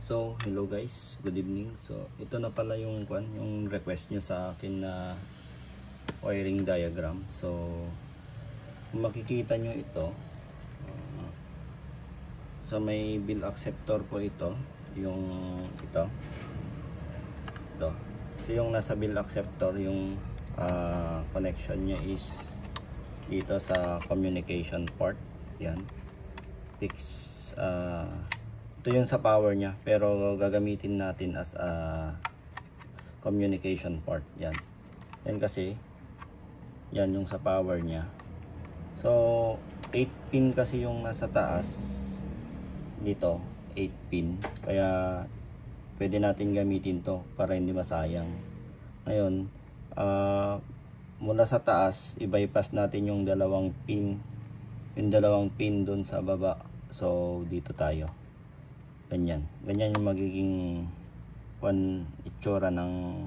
So, hello guys, good evening. So, ito na pala yung request nyo sa akin na wiring diagram. So, kung makikita nyo ito, sa may bill acceptor po ito, yung ito yung nasa bill acceptor, yung connection nya is dito sa communication port. Yan, fix. Ito yung sa power nya, pero gagamitin natin as a communication port. Yan kasi yan yung sa power nya. So 8 pin kasi yung nasa taas dito, 8 pin, kaya pwede natin gamitin to para hindi masayang. Ngayon mula sa taas i-bypass natin yung dalawang pin dun sa baba. So dito tayo, ganyan yung magiging itsura ng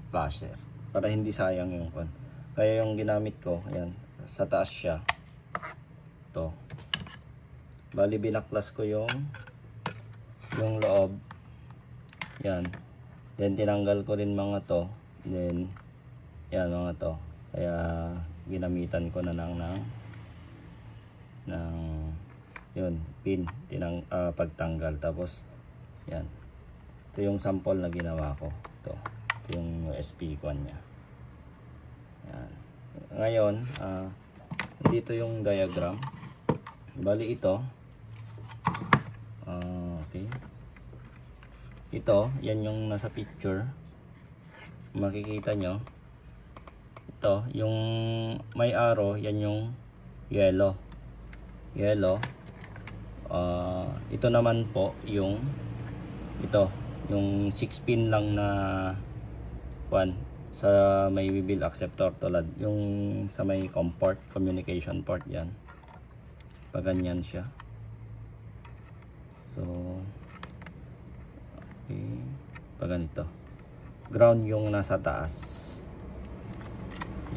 flasher para hindi sayang yung kaya yung ginamit ko, ayan, sa taas siya to. Bali binaklas ko yung loob, yan, then tinanggal ko rin mga to, then yan mga to, kaya ginamitan ko na ng yun, pin, pagtanggal. Tapos yan, ito yung sample na ginawa ko, ito yung USB coin nya. Yan. Ngayon dito yung diagram. Bali ito, okay, ito, yan yung nasa picture, makikita nyo. Ito yung may arrow, yan yung yellow. Ito naman po yung yung 6 pin lang na sa may bill acceptor, tulad yung sa may communication port. Yan, pag ganyan siya. So okay, pag ganito, ground yung nasa taas.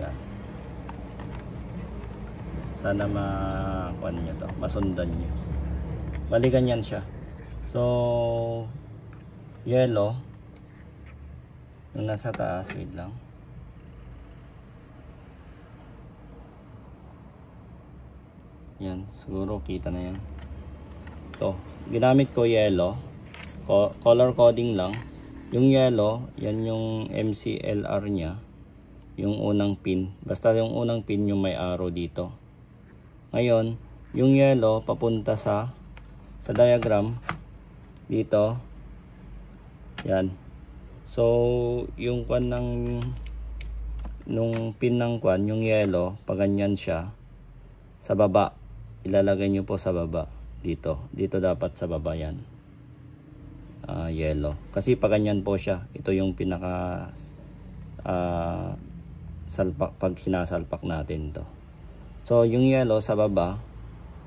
Yan, sana nyo to, masundan nyo. Bali ganyan siya. So yellow yung nasa taas, wait lang, yan, siguro kita na yan. Ito, ginamit ko yellow, color coding lang. Yung yellow, yan yung MCLR nya, yung unang pin, basta yung unang pin yung may arrow dito. Ngayon yung yellow papunta sa diagram dito, yan. So yung nung pin ng yung yellow, pag ganyan siya sa baba, ilalagay nyo po sa baba, dito dapat sa baba yan, yellow, kasi pag ganyan po siya, ito yung pinaka salpak pag sinasalpak natin to. So yung yellow sa baba,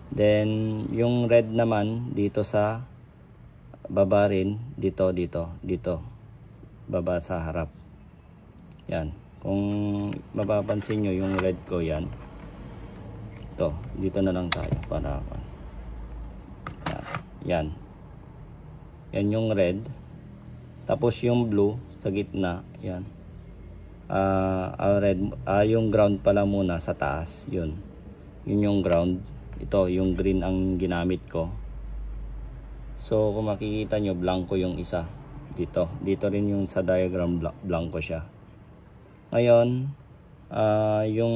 then yung red naman dito sa baba rin, dito baba sa harap. Yan, kung mapapansin nyo yung red ko, yan, ito, dito na lang tayo para yan yung red. Tapos yung blue sa gitna, yan, red, yung ground pala muna sa taas, yun yung ground. Ito yung green ang ginamit ko. So kung makikita nyo, blanco yung isa dito rin yung sa diagram, blanco siya. Ngayon yung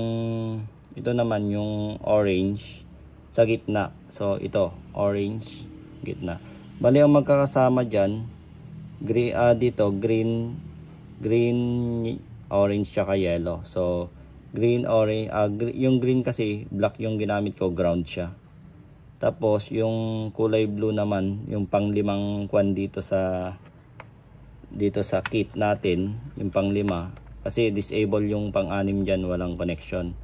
ito naman yung orange sa gitna. So ito orange gitna. Bali ang magkakasama dyan, dito green, orange tsaka yellow. So green, orange, yung green kasi black yung ginamit ko, ground siya. Tapos yung kulay blue naman, yung panglimang dito sa kit natin, yung panglima, kasi disable yung pang-anim dyan, walang connection.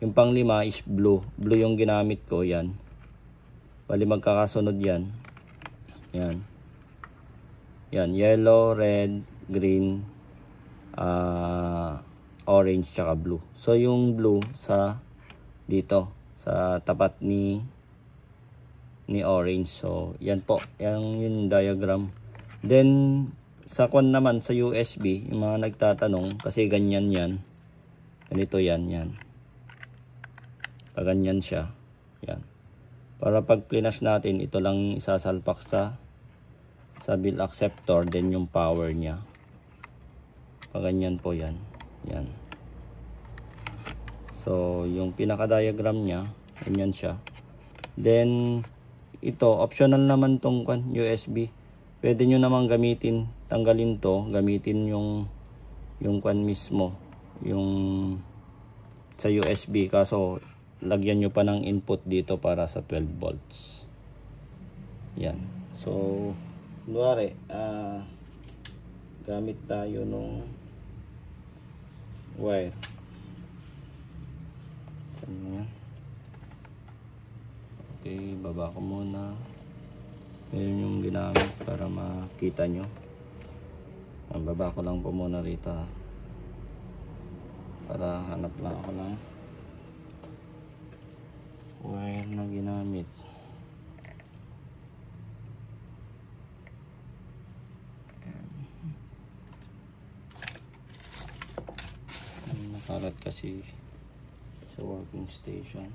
Yung panglima is blue yung ginamit ko, yan. Bali magkakasunod yan, yellow, red, green, orange tsaka blue. So yung blue sa dito sa tapat ni orange. So yan po, yung diagram. Then sa kwan naman sa USB, yung mga nagtatanong kasi ganyan yan. Ganito yan, yan. Pag ganyan siya, yan. Para pag flash natin, ito lang isasalpak sa bill acceptor, then yung power niya. Pag ganyan po yan, yan. So yung pinaka-diagram niya, ganyan siya. Then ito, optional naman tong USB. Pwede nyo namang gamitin, tanggalin to, gamitin yung kwan mismo, yung sa USB. Kaso, lagyan nyo pa ng input dito para sa 12 volts. Yan. So, kunwari, gamit tayo nung wire. Okay, baba ko muna. Yun yung ginamit para makita nyo. Ang baba ko lang po muna rito para hanap lang ako ng wire na ginamit. Nakalat kasi sa working station.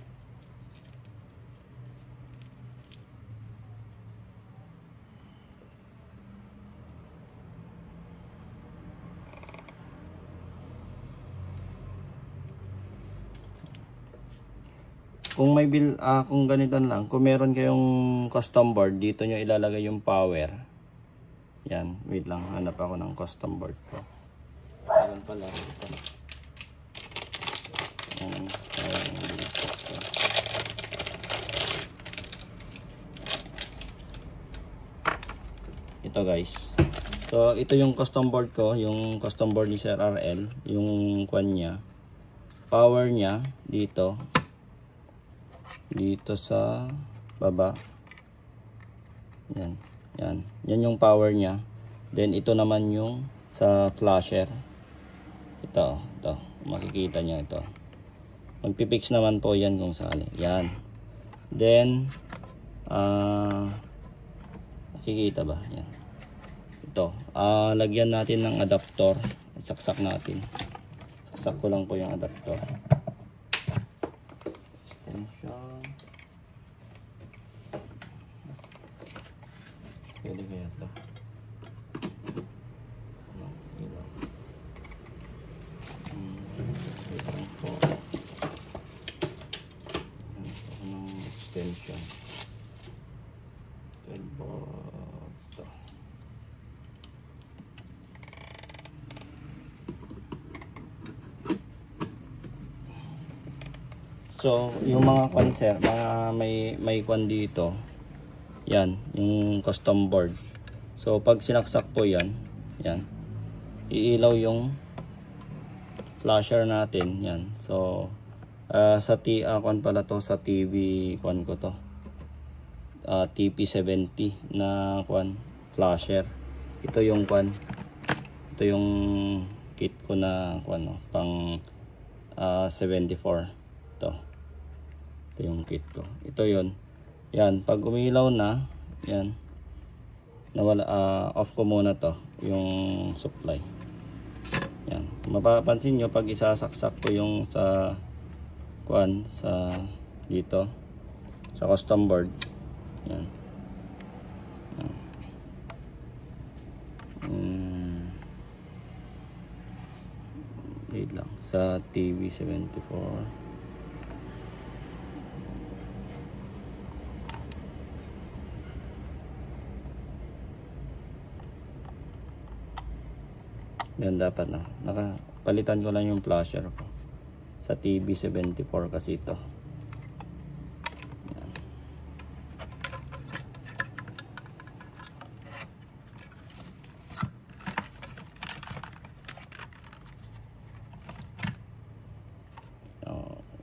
Kung may kung ganito lang, kung meron kayong custom board, dito nyo ilalagay yung power. Yan, wait lang, hanap ako ng custom board ko. Ayan pala, ito. Ito guys. So, ito yung custom board ko, yung custom board ni Sir RL, yung kwan niya. Power niya, dito sa baba. Yan. Yan. Yan yung power niya. Then ito naman yung sa flasher. Ito. Makikita niya ito. Magpipix naman po yan kung sakali. Yan. Then makikita ba? Yan. Ito. Lagyan natin ng adapter. Saksak natin. Saksak ko lang po yung adapter. Pwede kaya ito. Ilaw. Ito po. Ito ng extension. Ito. So, yung mga concept, mga may kwan dito. Yan, yung custom board. So, pag sinaksak po yan, yan, iilaw yung flasher natin, yan. So, sa kwan pala to, sa TV kwan ko to. TP70 na kwan, flasher. Ito yung kwan. Ito yung kit ko na kwan, no, pang 74. Ito yung kit ko. Ito yun. Yan, pag umilaw na, yan, nawala, off ko muna to, yung supply. Yan, mapapansin nyo pag isasaksak ko yung sa kuan, sa dito, sa custom board. Yan. Wait lang, sa TV74. Yan dapat na. Nakapalitan ko lang yung flasher ko. Sa TV74 kasi ito. Yan.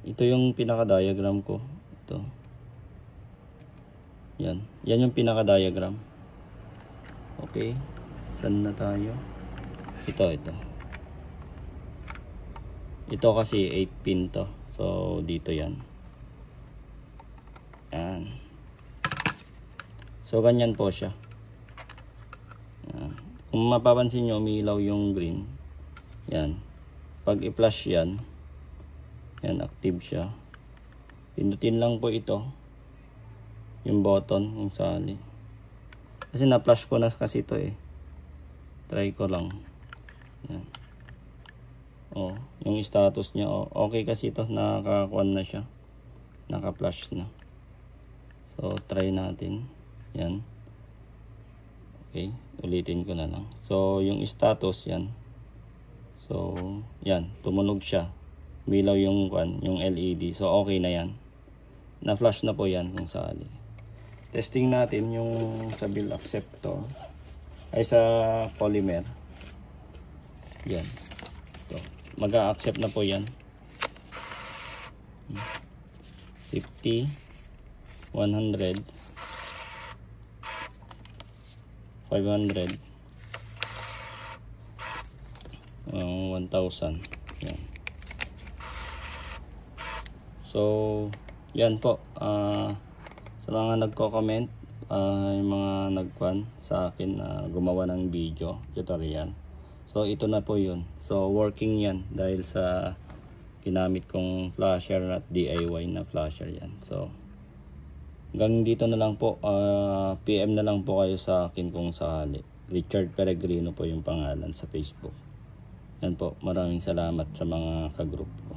Ito yung pinaka-diagram ko. Ito. Yan. Yan yung pinaka-diagram. Okay. Saan na tayo? Ito. Ito kasi 8 pin to. So, dito yan. Yan. So, ganyan po siya. Yan. kung mapapansin nyo, umiilaw yung green. Yan. Pag i-flash yan, active siya. Pindutin lang po ito, yung button, yung sali. Kasi na-flash ko na kasi ito eh. Try ko lang. Yan. Oh, yung status niya, oh, okay kasi ito, nakakuan na siya. Naka-flash na. So, try natin. Yan. Okay, ulitin ko na lang. So, yung status yan. So, yan, tumunog siya. Bilaw yung LED. So, okay na yan. Na-flash na po yan kung sali. Testing natin yung sa bill acceptor. Ay sa polymer. Yan. So, mag-a-accept na po yan. 50, 100, 500, 1,000. Yan. So, yan po. Sa mga nagko-comment, yung mga nagkuhan sa akin na gumawa ng video tutorial. So, ito na po yun. So, working yan dahil sa ginamit kong flasher at DIY na flasher yan. So, hanggang dito na lang po. PM na lang po kayo sa akin kung sakali. Richard Peregrino po yung pangalan sa Facebook. Yan po. Maraming salamat sa mga kagroup ko.